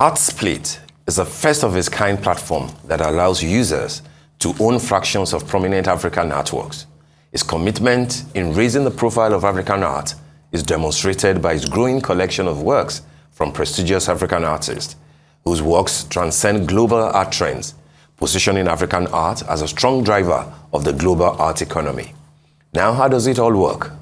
Artsplit is a first-of-its-kind platform that allows users to own fractions of prominent African artworks. Its commitment in raising the profile of African art is demonstrated by its growing collection of works from prestigious African artists, whose works transcend global art trends, positioning African art as a strong driver of the global art economy. Now, how does it all work?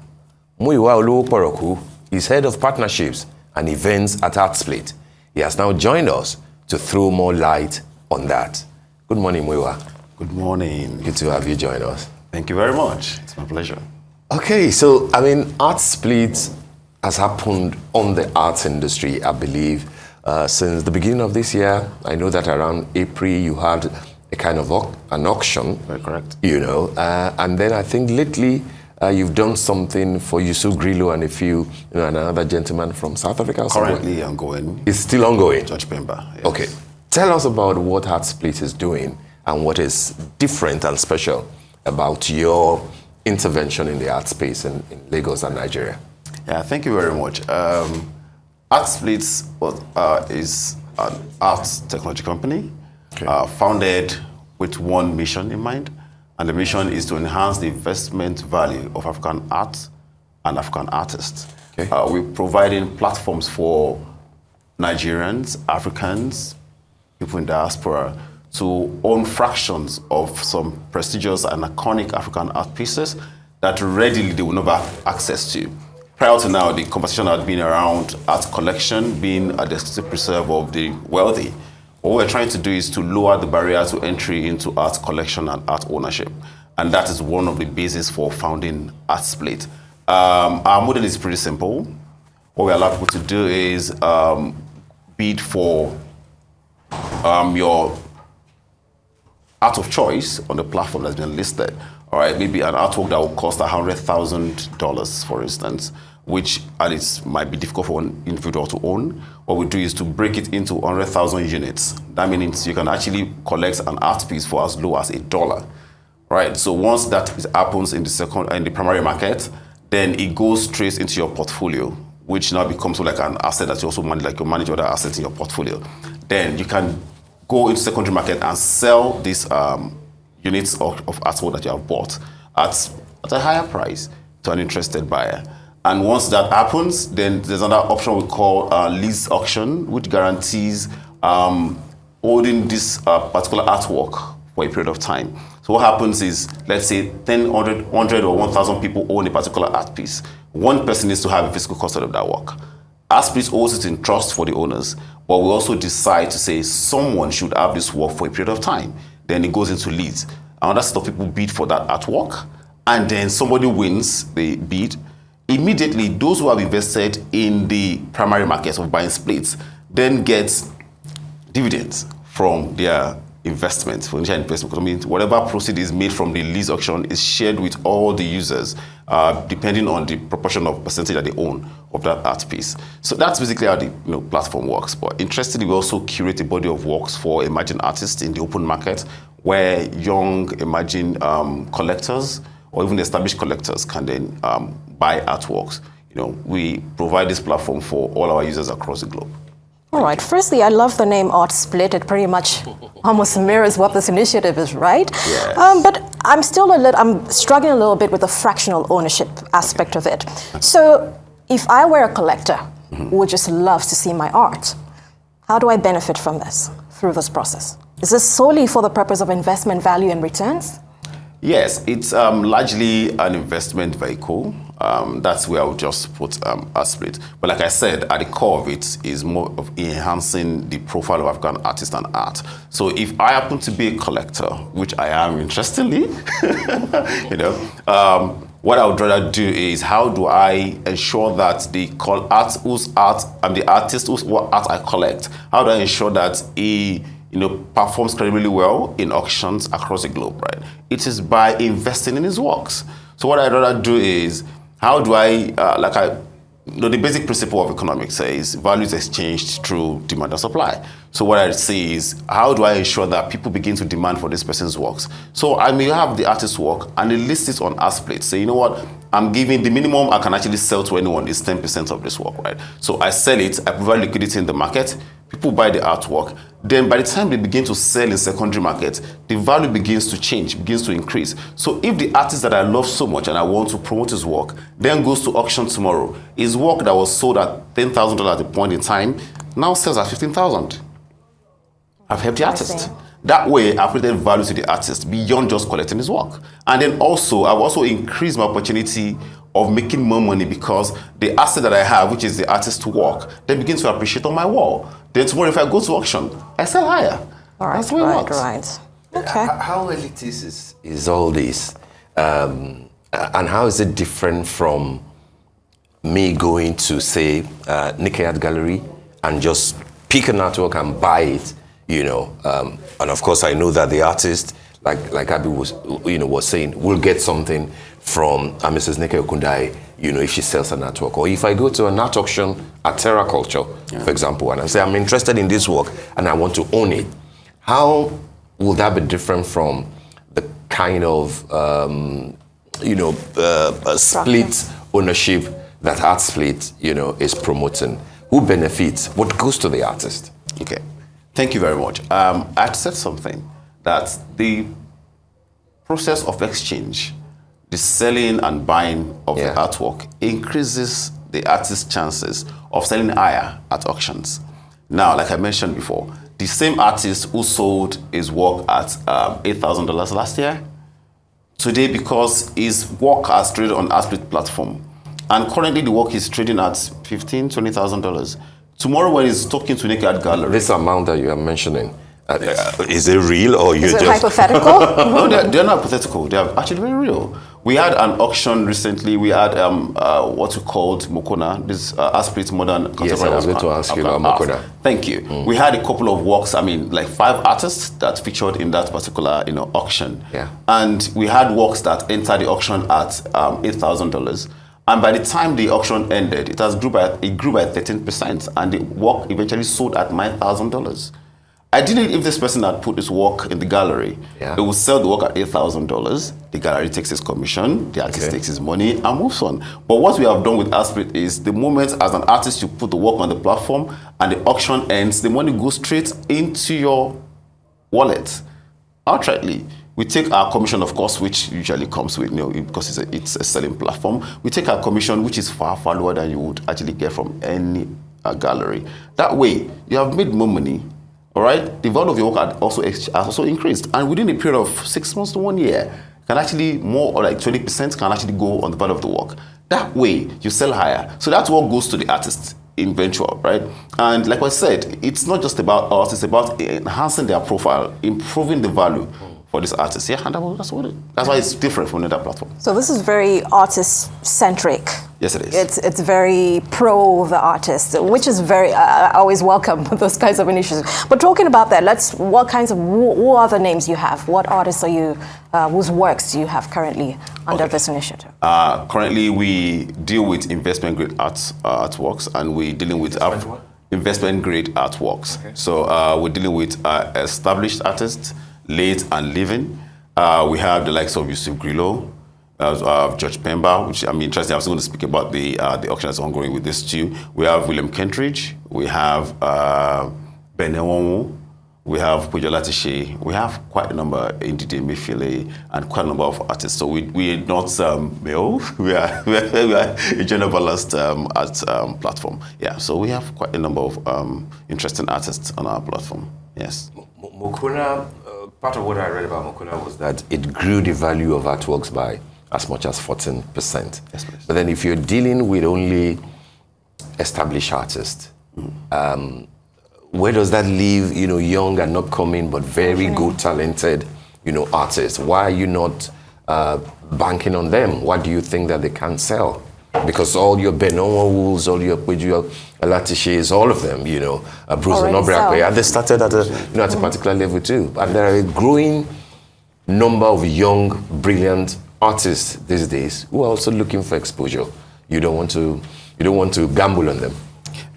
Muyiwa Olowoporoku is head of partnerships and events at Artsplit. He has now joined us to throw more light on that. Good morning, Muyiwa. Good morning. Good to have you join us. Thank you very much. It's my pleasure. Okay, so Artsplit has happened on the arts industry, I believe, since the beginning of this year. I know that around April you had a kind of an auction. Very correct. And then I think lately you've done something for Yusuf Grillo and and another gentleman from South Africa. Currently ongoing. It's still ongoing? Judge Pemba. Yes. Okay. Tell us about what Artsplit is doing and what is different and special about your intervention in the art space in Lagos and Nigeria. Yeah, thank you very much. Artsplit is an art technology company founded with one mission in mind. And the mission is to enhance the investment value of African art and African artists. Okay. We're providing platforms for Nigerians, Africans, people in diaspora to own fractions of some prestigious and iconic African art pieces that readily they will never have access to. Prior to now, the conversation had been around art collection being a exclusive preserve of the wealthy. What we're trying to do is to lower the barrier to entry into art collection and art ownership. And that is one of the bases for founding Artsplit. Our model is pretty simple. What we allow people to do is bid for your art of choice on the platform that's been listed. All right, maybe an artwork that will cost $100,000, for instance, which at least might be difficult for one individual to own. What we do is to break it into 100,000 units. That means you can actually collect an art piece for as low as $1. Right. So once that happens in the primary market, then it goes straight into your portfolio, which now becomes like an asset that you also manage, like you manage other assets in your portfolio. Then you can go into secondary market and sell these units of artwork that you have bought at a higher price to an interested buyer. And once that happens, then there's another option we call lease auction, which guarantees holding this particular artwork for a period of time. So what happens is, let's say 10, 100 or 1,000 people own a particular art piece. One person needs to have a physical custody of that work. Artsplit holds it in trust for the owners, but we also decide to say someone should have this work for a period of time. Then it goes into leads. Another set of people bid for that artwork, and then somebody wins the bid. Immediately, those who have invested in the primary market of buying splits then get dividends from their investment, for initial investment. Because I mean, whatever proceed is made from the lease auction is shared with all the users, depending on the proportion of percentage that they own of that art piece. So that's basically how the platform works. But interestingly, we also curate a body of works for emerging artists in the open market, where young emerging collectors or even established collectors can then buy artworks. We provide this platform for all our users across the globe. All right. Firstly, I love the name Artsplit. It pretty much almost mirrors what this initiative is, right? Yes. But I'm struggling a little bit with the fractional ownership aspect of it. So if I were a collector who would just love to see my art, how do I benefit from this through this process? Is this solely for the purpose of investment value and returns? Yes, it's largely an investment vehicle. That's where I would just put Artsplit. But like I said, at the core of it is more of enhancing the profile of African artists and art. So if I happen to be a collector, which I am interestingly, what I would rather do is how do I ensure that the artist whose art I collect, how do I ensure that he performs credibly well in auctions across the globe, right? It is by investing in his works. So what I'd rather do is, how do the basic principle of economics says value is exchanged through demand and supply. So what I say is, how do I ensure that people begin to demand for this person's works? So I may have the artist's work and they list it on Artsplit. Say, you know what, I'm giving the minimum I can actually sell to anyone is 10% of this work, right? So I sell it, I provide liquidity in the market, people buy the artwork, then by the time they begin to sell in secondary market, the value begins to change, begins to increase. So if the artist that I love so much and I want to promote his work, then goes to auction tomorrow, his work that was sold at $10,000 at a point in time now sells at $15,000. I've helped the artist. That way, I've created value to the artist beyond just collecting his work. And then also, I've also increased my opportunity of making more money because the asset that I have, which is the artist's work, then begins to appreciate on my wall. Then tomorrow, if I go to auction, I sell higher. All right, that's the way it works. right. Okay. How elitist is all this? And how is it different from me going to, say, Nikkei Art Gallery and just pick an artwork and buy it, you know? And of course, I know that the artist, like Abby was saying, will get something from Mrs. Nike Okundai, you know, if she sells an artwork. Or if I go to an art auction at Terra Culture, for example, and I say, I'm interested in this work and I want to own it, how will that be different from the kind of, split ownership that Artsplit, you know, is promoting? Who benefits? What goes to the artist? Okay, thank you very much. I said something that the process of exchange, the selling and buying of the artwork increases the artist's chances of selling higher at auctions. Now, like I mentioned before, the same artist who sold his work at $8,000 last year, today, because his work has traded on Artsplit platform, and currently the work is trading at $15,000, $20,000. Tomorrow, when he's talking to Nikkei Art Gallery, this amount that you are mentioning, is it real or you just hypothetical? No, they're not hypothetical. They are actually very real. We had an auction recently. We had what we called Mokona, this Artsplit modern contemporary. Yes, I was going to ask you about Mokona. Thank you. We had a couple of works. I mean, like 5 artists that featured in that particular, auction. Yeah. And we had works that entered the auction at $8,000. And by the time the auction ended, it grew by 13%, and the work eventually sold at $9,000. Ideally, if this person had put his work in the gallery, it would sell the work at $8,000. The gallery takes his commission, the artist takes his money and moves on. But what we have done with Artsplit is the moment as an artist you put the work on the platform and the auction ends, the money goes straight into your wallet outrightly. We take our commission, of course, which usually comes with, because it's a selling platform. We take our commission, which is far, far lower than you would actually get from any gallery. That way, you have made more money. All right, the value of your work has also increased, and within a period of 6 months to 1 year, can actually more or like 20% can actually go on the value of the work. That way, you sell higher. So that's what goes to the artist in eventual, right? And like I said, it's not just about us; it's about enhancing their profile, improving the value for this artist. Yeah, and that's why it's different from another platform. So this is very artist-centric. Yes, it is. It's very pro the artist, which is very. I always welcome those kinds of initiatives. But talking about that, what are the names you have? What artists are you? Whose works do you have currently under this initiative? Currently, we deal with investment grade artworks, and we're dealing with investment grade artworks. Okay. So we're dealing with established artists, late and living. We have the likes of Yusuf Grillo, George Pemba, which I'm interested. I was going to speak about the auction that's ongoing with this too. We have William Kentridge. We have Benewonwu. We have Pujola Tishe. We have quite a number, Ndidi Mefile, and quite a number of artists. So we're not male. We are a gender balanced art platform. Yeah. So we have quite a number of interesting artists on our platform. Yes. Mokona. Part of what I read about Mokona was that it grew the value of artworks by as much as 14%. Yes, please. But then if you're dealing with only established artists, where does that leave, young and upcoming but very good, talented, artists? Why are you not banking on them? What do you think that they can't sell? Because all your Benewonwus, all your Pujola Tishes, all of them, Bruce and Obriakwe, they started at a particular level too. And there are a growing number of young, brilliant artists these days who are also looking for exposure. You don't want to gamble on them.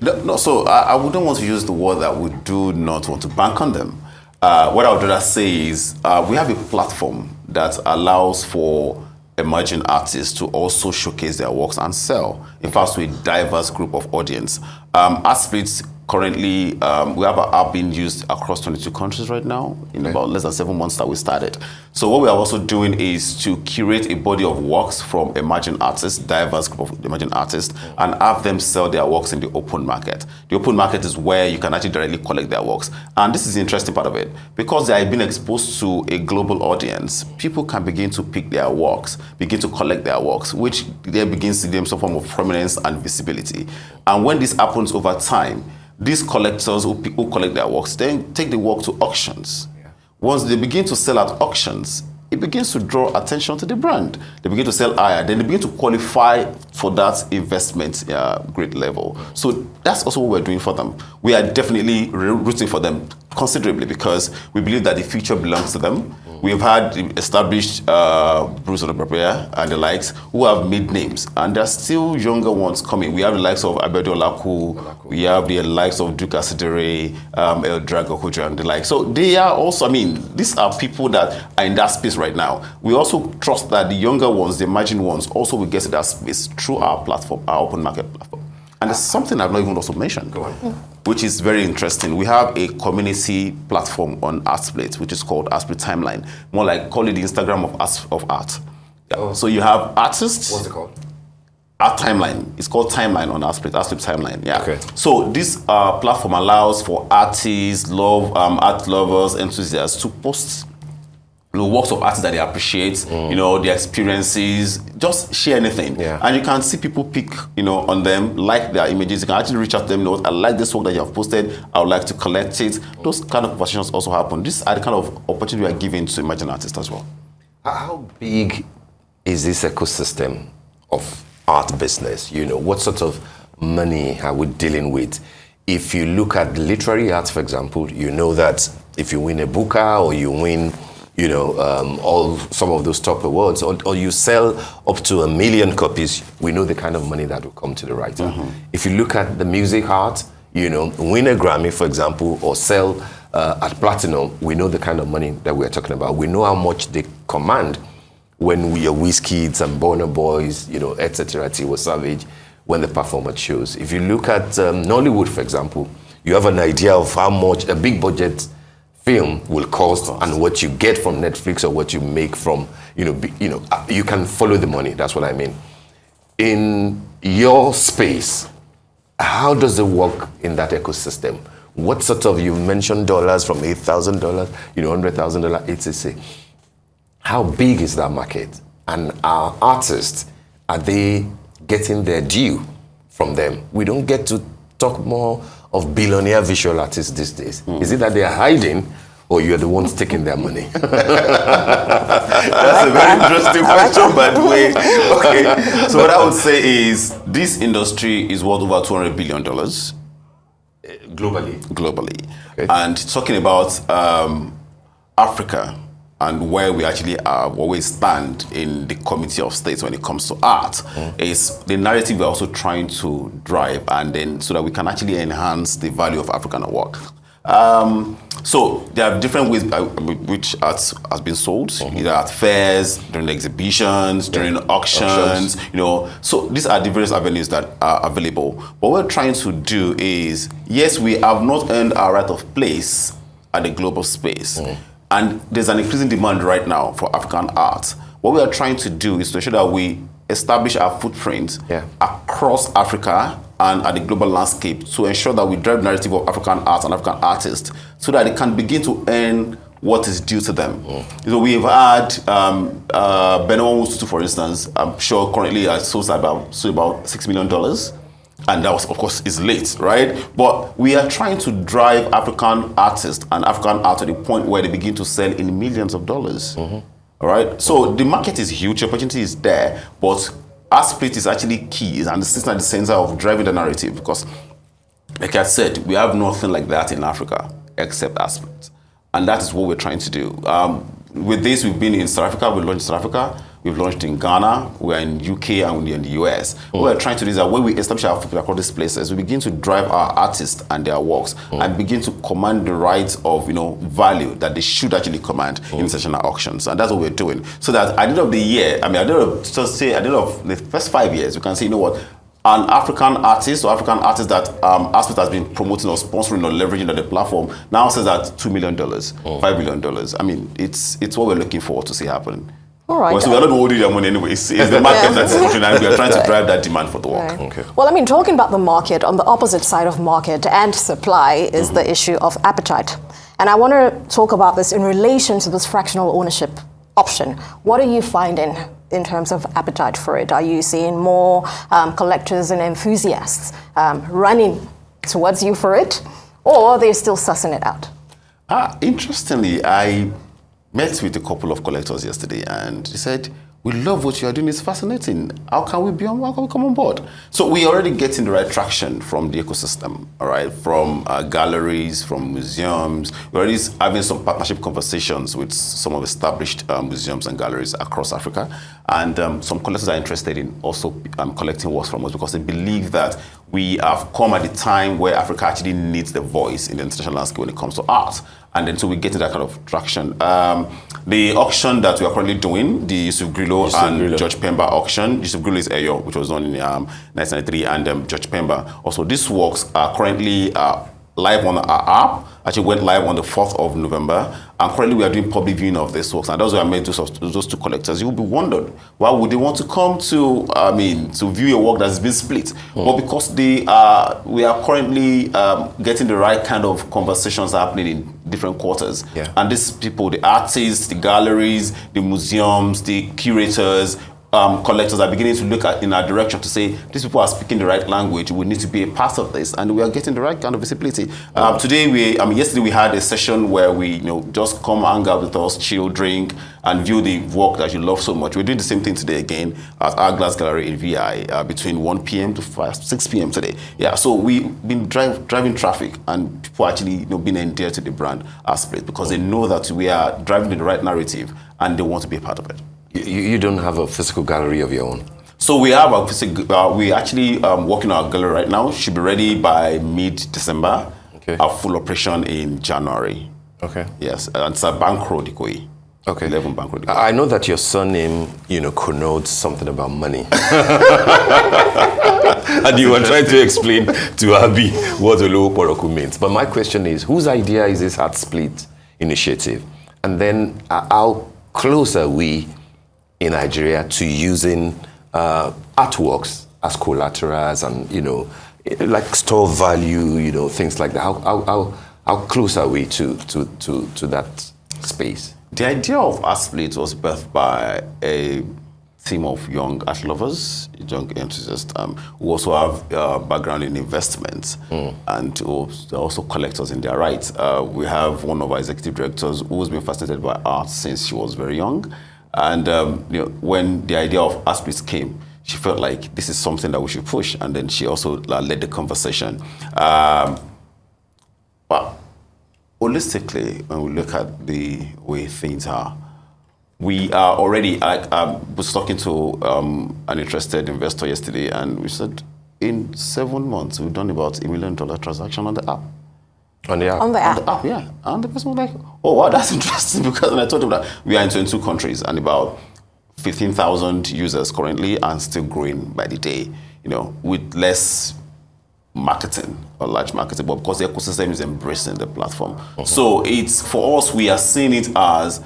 No, so I wouldn't want to use the word that we do not want to bank on them. What I would rather say is we have a platform that allows for emerging artists to also showcase their works and sell, in fact, to a diverse group of audience. Artsplit currently, we have our app being used across 22 countries right now in about less than 7 months that we started. So what we are also doing is to curate a body of works from emerging artists, diverse group of emerging artists, and have them sell their works in the open market. The open market is where you can actually directly collect their works. And this is the interesting part of it. Because they have been exposed to a global audience, people can begin to pick their works, begin to collect their works, which then begins to give them some form of prominence and visibility. And when this happens over time, these collectors who collect their works then take the work to auctions. Once they begin to sell at auctions, it begins to draw attention to the brand. They begin to sell higher, then they begin to qualify for that investment grade level. So that's also what we're doing for them. We are definitely rooting for them considerably because we believe that the future belongs to them. We've had established Bruce Olowoporoku and the likes who have made names, and there are still younger ones coming. We have the likes of Olowoporoku, we have the likes of Duke Asidere, El Drago Hojo and the like. So they are also, these are people that are in that space right now. We also trust that the younger ones, the emerging ones, also will get to that space through our platform, our open market platform. And there's something I've not even also mentioned, which is very interesting. We have a community platform on Artsplit, which is called Artsplit Timeline. More like, call it the Instagram of art. Yeah. So you have artists. What's it called? Art Timeline. It's called Timeline on Artsplit Timeline. Yeah. Okay. So this platform allows for artists, art lovers, enthusiasts to post works of artists that they appreciate, their experiences, just share anything. Yeah. And you can see people pick, on them, like their images. You can actually reach out to them, I like this work that you have posted, I would like to collect it. Those kind of conversations also happen. These are the kind of opportunity we are giving to emerging artists as well. How big is this ecosystem of art business? What sort of money are we dealing with? If you look at literary arts, for example, you know that if you win a Booker or you win all some of those top awards, or you sell up to 1 million copies, we know the kind of money that will come to the writer. If you look at the music art, win a Grammy, for example, or sell at Platinum, we know the kind of money that we're talking about. We know how much they command when we are Wizkids and Burna Boys, etc., Tiwa Savage, when the performer shows. If you look at Nollywood, for example, you have an idea of how much a big budget film will cost and what you get from Netflix or what you make from, you can follow the money. That's what I mean. In your space, how does it work in that ecosystem? What sort of, you mentioned dollars from $8,000, $100,000, etc. How big is that market? And our artists, are they getting their due from them? We don't get to talk more of billionaire visual artists these days. Is it that they are hiding, or you're the ones taking their money? That's a very interesting question, by the way. Okay, so what I would say is this industry is worth over $200 billion. Globally. Okay. And talking about Africa and where we actually are, where we stand in the Committee of States when it comes to art, is the narrative we're also trying to drive, and then so that we can actually enhance the value of African work. So there are different ways by which art has been sold, either at fairs, during exhibitions, during auctions, So these are the various avenues that are available. What we're trying to do is, yes, we have not earned our right of place at the global space. And there's an increasing demand right now for African art. What we are trying to do is to ensure that we establish our footprint across Africa and at the global landscape to ensure that we drive the narrative of African art and African artists so that they can begin to earn what is due to them. So we've had Benoit Wustutu, for instance, I'm sure currently sold about $6 million. And that was, of course, is late, right? But we are trying to drive African artists and African art to the point where they begin to sell in millions of dollars. All right? So the market is huge, the opportunity is there, but Artsplit is actually key and sits at the center of driving the narrative because, like I said, we have nothing like that in Africa except Artsplit. And that is what we're trying to do. With this, we've been in South Africa, we launched South Africa. We've launched in Ghana, we're in UK, and we're in the US. What we're trying to do is that when we establish our footprint across these places, we begin to drive our artists and their works and begin to command the rights of value that they should actually command in international auctions. And that's what we're doing. So that at the end of the year, at the end of the first 5 years, we can say, an African artist or African artist that Artsplit has been promoting or sponsoring or leveraging on the platform now says that $2 million, $5 million. I mean, it's what we're looking forward to see happen. All right. Well, so we are not holding their money anyway. It's the market that's pushing, and we are trying to drive that demand for the work. Right. Okay. Well, I mean, talking about the market, on the opposite side of market and supply is the issue of appetite. And I want to talk about this in relation to this fractional ownership option. What are you finding in terms of appetite for it? Are you seeing more collectors and enthusiasts running towards you for it, or are they still sussing it out? Interestingly, I met with a couple of collectors yesterday, and they said, "We love what you are doing. It's fascinating. How can we come on board?" So we're already getting the right traction from the ecosystem, all right, from galleries, from museums. We're already having some partnership conversations with some of established museums and galleries across Africa. And some collectors are interested in also collecting works from us because they believe that we have come at the time where Africa actually needs the voice in the international landscape when it comes to art. And then so we get to that kind of traction. The auction that we are currently doing, the Yusuf Grillo and George Pemba auction, Yusuf Grillo is Eyo, which was done in 1993, and George Pemba. Also, these works are currently live on our app. Actually went live on the 4th of November. And currently we are doing public viewing of these works. And those were made those two collectors. You will be wondered, why would they want to come to, to view a work that has been split? Well, because we are currently getting the right kind of conversations happening in different quarters. Yeah. And these people, the artists, the galleries, the museums, the curators, collectors are beginning to look in our direction to say, these people are speaking the right language, we need to be a part of this, and we are getting the right kind of visibility. Yesterday we had a session where we, just come hang out with us, chill, drink, and view the work that you love so much. We're doing the same thing today again at our Glass Gallery in VI between 1 p.m. to 6 p.m. today. Yeah, so we've been driving traffic, and people actually being endeared to the brand Artsplit because they know that we are driving the right narrative and they want to be a part of it. You don't have a physical gallery of your own? So we have a physical, we're actually working on our gallery right now. Should be ready by mid-December. Okay. Our full operation in January. Okay. Yes, and it's a Bank Road, Ikoyi. Okay. 11 Bank Road. I know that your surname, connotes something about money. And you were trying to explain to Abi what Olowoporoku means. But my question is, whose idea is this Artsplit initiative? And then how close are we in Nigeria to using artworks as collaterals and, like store value, things like that? How close are we to that space? The idea of Artsplit was birthed by a team of young art lovers, young enthusiasts, who also have background in investments and they're also collectors in their rights. We have one of our executive directors who's been fascinated by art since she was very young. And when the idea of Artsplit came, she felt like this is something that we should push. And then she also led the conversation. But holistically, when we look at the way things are, we are already, I was talking to an interested investor yesterday, and we said, in 7 months, we've done about $1 million transaction on the app. On the app? On the app. On the app, yeah. And the person was like, oh, wow, that's interesting, because when I told him that we are in 22 countries and about 15,000 users currently and still growing by the day, with less marketing or large marketing, but because the ecosystem is embracing the platform. So it's, for us, we are seeing it as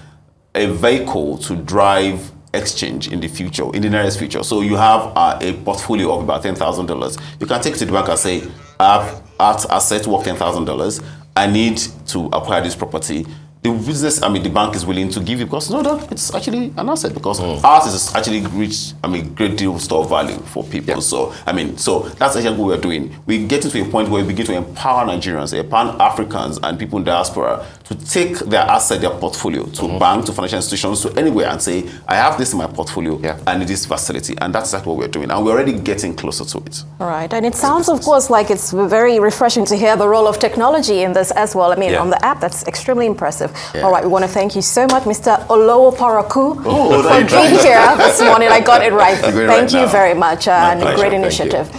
a vehicle to drive exchange in the future, in the nearest future. So you have a portfolio of about $10,000. You can take it to the bank and say, I have art asset worth $10,000. I need to acquire this property. The business, the bank is willing to give you, because it's actually an asset, because art is actually great deal of store value for people. Yeah. So that's actually what we're doing. We're getting to a point where we begin to empower Nigerians, empower Africans and people in diaspora to take their asset, their portfolio to bank, to financial institutions, to anywhere and say, I have this in my portfolio and it is facility. And that's exactly what we're doing. And we're already getting closer to it. All right. And it sounds, of course, like it's very refreshing to hear the role of technology in this as well. On the app, that's extremely impressive. Yeah. All right, we want to thank you so much, Mr. Olowoporoku, for being here this morning. I got it right. Thank you very much. And a great initiative.